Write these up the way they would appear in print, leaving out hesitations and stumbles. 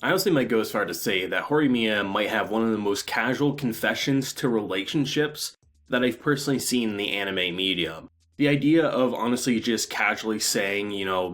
I honestly might go as far to say that Horimiya might have one of the most casual confessions to relationships that I've personally seen in the anime medium. The idea of honestly just casually saying,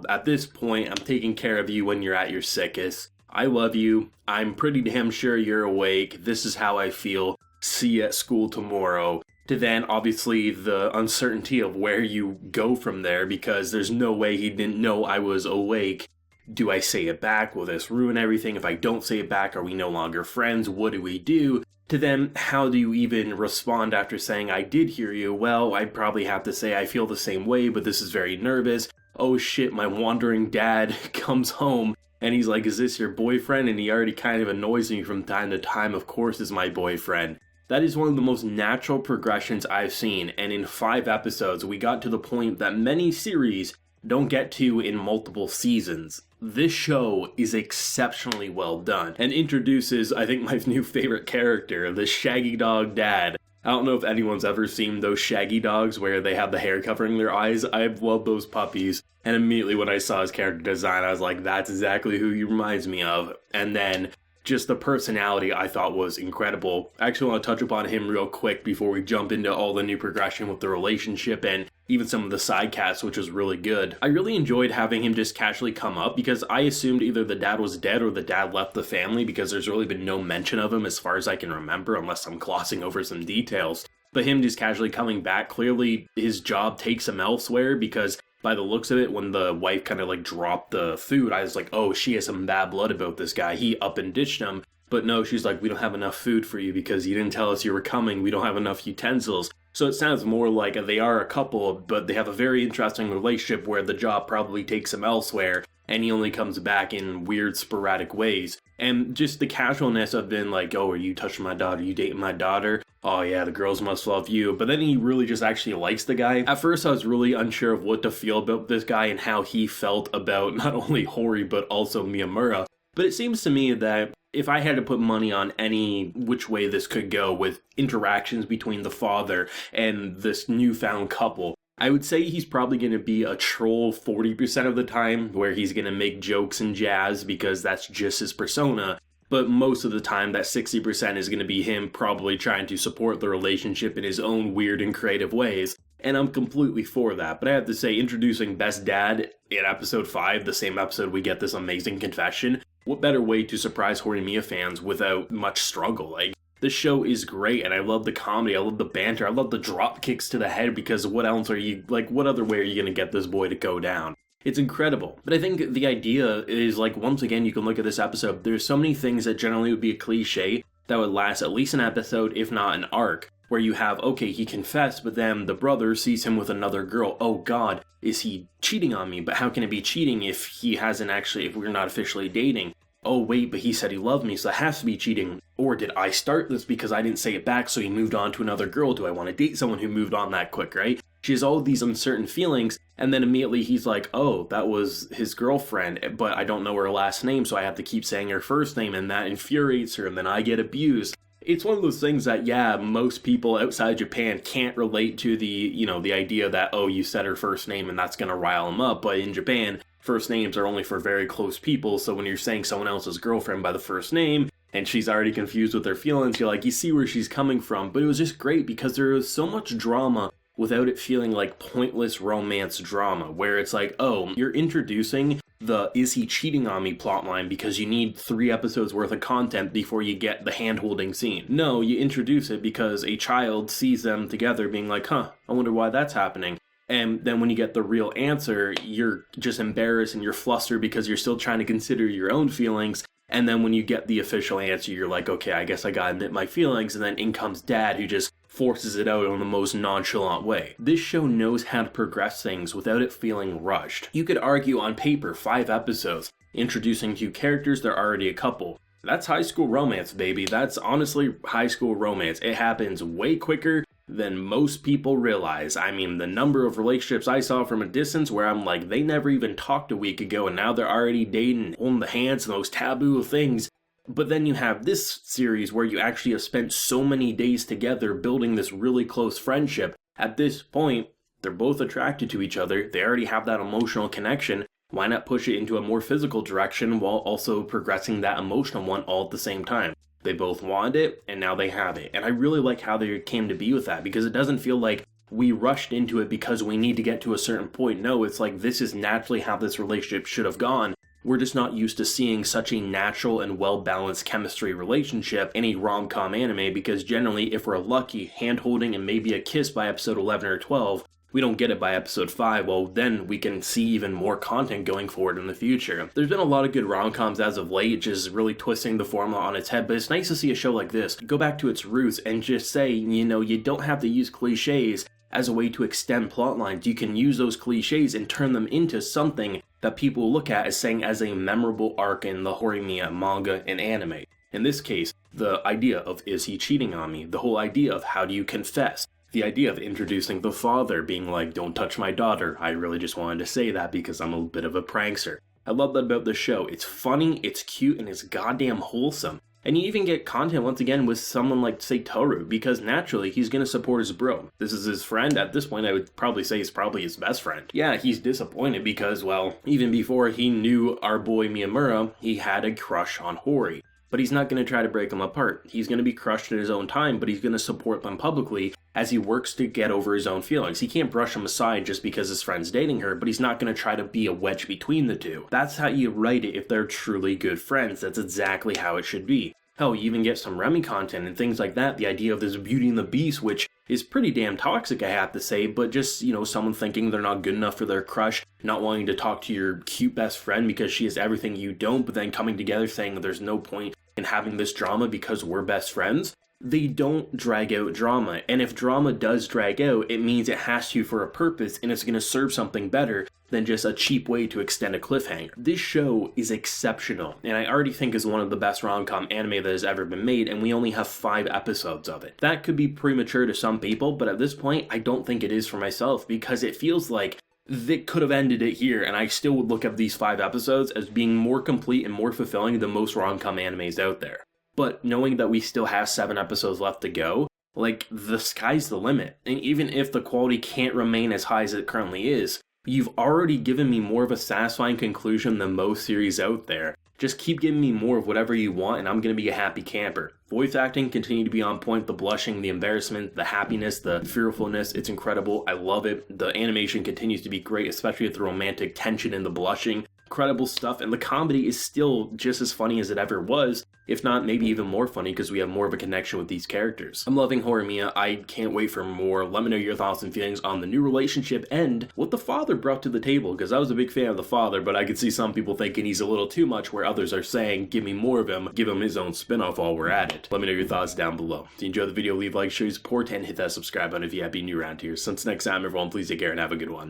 at this point, I'm taking care of you when you're at your sickest. I love you. I'm pretty damn sure you're awake. This is how I feel. See you at school tomorrow. To then, obviously, the uncertainty of where you go from there, because there's no way he didn't know I was awake. Do I say it back? Will this ruin everything? If I don't say it back, are we no longer friends? What do we do? To then, how do you even respond after saying, I did hear you? Well, I'd probably have to say I feel the same way, but this is very nervous. Oh shit, my wandering dad comes home, and he's like, is this your boyfriend? And he already kind of annoys me from time to time, of course is my boyfriend. That is one of the most natural progressions I've seen, and in 5 episodes, we got to the point that many series don't get to in multiple seasons. This show is exceptionally well done, and introduces, I think, my new favorite character, the Shaggy Dog Dad. I don't know if anyone's ever seen those shaggy dogs where they have the hair covering their eyes. I love those puppies, and immediately when I saw his character design, I was like, that's exactly who he reminds me of. And then just the personality I thought was incredible. I actually want to touch upon him real quick before we jump into all the new progression with the relationship and even some of the side casts, which was really good. I really enjoyed having him just casually come up because I assumed either the dad was dead or the dad left the family, because there's really been no mention of him as far as I can remember, unless I'm glossing over some details. But him just casually coming back, clearly his job takes him elsewhere, because by the looks of it, when the wife kind of dropped the food, I was like, oh, she has some bad blood about this guy. He up and ditched him. But no, she's like, we don't have enough food for you because you didn't tell us you were coming. We don't have enough utensils. So it sounds more like they are a couple, but they have a very interesting relationship where the job probably takes him elsewhere, and he only comes back in weird, sporadic ways. And just the casualness of being like, oh, are you touching my daughter? Are you dating my daughter? Oh yeah, the girls must love you. But then he really just actually likes the guy. At first, I was really unsure of what to feel about this guy and how he felt about not only Hori, but also Miyamura. But it seems to me that if I had to put money on any which way this could go with interactions between the father and this newfound couple, I would say he's probably going to be a troll 40% of the time, where he's going to make jokes and jazz because that's just his persona. But most of the time, that 60% is going to be him probably trying to support the relationship in his own weird and creative ways. And I'm completely for that. But I have to say, introducing Best Dad in episode 5, the same episode we get this amazing confession, what better way to surprise Horimiya fans without much struggle? This show is great, and I love the comedy, I love the banter, I love the drop kicks to the head, because what else are you, what other way are you going to get this boy to go down? It's incredible. But I think the idea is, once again, you can look at this episode, there's so many things that generally would be a cliche that would last at least an episode, if not an arc, where you have, okay, he confessed, but then the brother sees him with another girl. Oh god, is he cheating on me? But how can it be cheating if he hasn't actually, if we're not officially dating? Oh wait, but he said he loved me, so that has to be cheating. Or did I start this because I didn't say it back, so he moved on to another girl? Do I want to date someone who moved on that quick, right? She has all of these uncertain feelings, and then immediately he's like, oh, that was his girlfriend, but I don't know her last name, so I have to keep saying her first name, and that infuriates her, and then I get abused. It's one of those things that, yeah, most people outside Japan can't relate to the idea that, oh, you said her first name and that's gonna rile them up, but in Japan, first names are only for very close people, so when you're saying someone else's girlfriend by the first name, and she's already confused with her feelings, you're like, you see where she's coming from. But it was just great because there was so much drama without it feeling like pointless romance drama, where it's like, oh, you're introducing the is he cheating on me plotline because you need 3 episodes worth of content before you get the hand-holding scene. No, you introduce it because a child sees them together being like, I wonder why that's happening. And then when you get the real answer, you're just embarrassed and you're flustered because you're still trying to consider your own feelings. And then when you get the official answer, you're like, okay, I guess I gotta admit my feelings. And then in comes Dad, who just forces it out in the most nonchalant way. This show knows how to progress things without it feeling rushed. You could argue on paper 5 episodes, introducing 2 characters, they're already a couple. That's high school romance, baby. That's honestly high school romance. It happens way quicker than most people realize. I mean, the number of relationships I saw from a distance where I'm like, they never even talked a week ago and now they're already dating, holding the hands and those taboo things. But then you have this series where you actually have spent so many days together building this really close friendship. At this point, they're both attracted to each other. They already have that emotional connection. Why not push it into a more physical direction while also progressing that emotional one all at the same time? They both wanted it, and now they have it. And I really like how they came to be with that, because it doesn't feel like we rushed into it because we need to get to a certain point. No, it's like this is naturally how this relationship should have gone. We're just not used to seeing such a natural and well-balanced chemistry relationship in a rom-com anime, because generally, if we're lucky, hand-holding and maybe a kiss by episode 11 or 12, we don't get it by episode 5, well then we can see even more content going forward in the future. There's been a lot of good rom-coms as of late, just really twisting the formula on its head, but it's nice to see a show like this go back to its roots and just say, you know, you don't have to use cliches as a way to extend plot lines. You can use those cliches and turn them into something that people look at as saying as a memorable arc in the Horimiya manga and anime. In this case, the idea of is he cheating on me? The whole idea of how do you confess? The idea of introducing the father being like, don't touch my daughter. I really just wanted to say that because I'm a bit of a prankster. I love that about the show. It's funny, it's cute, and it's goddamn wholesome. And you even get content once again with someone like, say, Toru, because naturally he's going to support his bro. This is his friend. At this point, I would probably say he's probably his best friend. Yeah, he's disappointed because, well, even before he knew our boy Miyamura, he had a crush on Hori. But he's not going to try to break them apart. He's going to be crushed in his own time, but he's going to support them publicly as he works to get over his own feelings. He can't brush them aside just because his friend's dating her, but he's not going to try to be a wedge between the two. That's how you write it if they're truly good friends. That's exactly how it should be. Hell, you even get some Remy content and things like that. The idea of this Beauty and the Beast, which is pretty damn toxic, I have to say, but just, you know, someone thinking they're not good enough for their crush, not wanting to talk to your cute best friend because she has everything you don't, but then coming together saying that there's no point in having this drama because we're best friends. They don't drag out drama, and if drama does drag out, it means it has to for a purpose, and it's going to serve something better than just a cheap way to extend a cliffhanger. This show is exceptional, and I already think is one of the best rom-com anime that has ever been made, and we only have 5 episodes of it. That could be premature to some people, but at this point, I don't think it is for myself, because it feels like they could have ended it here, and I still would look at these 5 episodes as being more complete and more fulfilling than most rom-com animes out there. But knowing that we still have 7 episodes left to go, like, the sky's the limit. And even if the quality can't remain as high as it currently is, you've already given me more of a satisfying conclusion than most series out there. Just keep giving me more of whatever you want, and I'm going to be a happy camper. Voice acting continue to be on point. The blushing, the embarrassment, the happiness, the fearfulness, it's incredible. I love it. The animation continues to be great, especially with the romantic tension and the blushing. Incredible stuff, and the comedy is still just as funny as it ever was, if not maybe even more funny because we have more of a connection with these characters. I'm loving Horimiya. I can't wait for more. Let me know your thoughts and feelings on the new relationship and what the father brought to the table, because I was a big fan of the father, but I could see some people thinking he's a little too much, where others are saying give me more of him, give him his own spin-off while we're at it. Let me know your thoughts down below. If you enjoyed the video, leave a like, show your support, and hit that subscribe button if you happen new around here. Since next time, everyone, please take care and have a good one.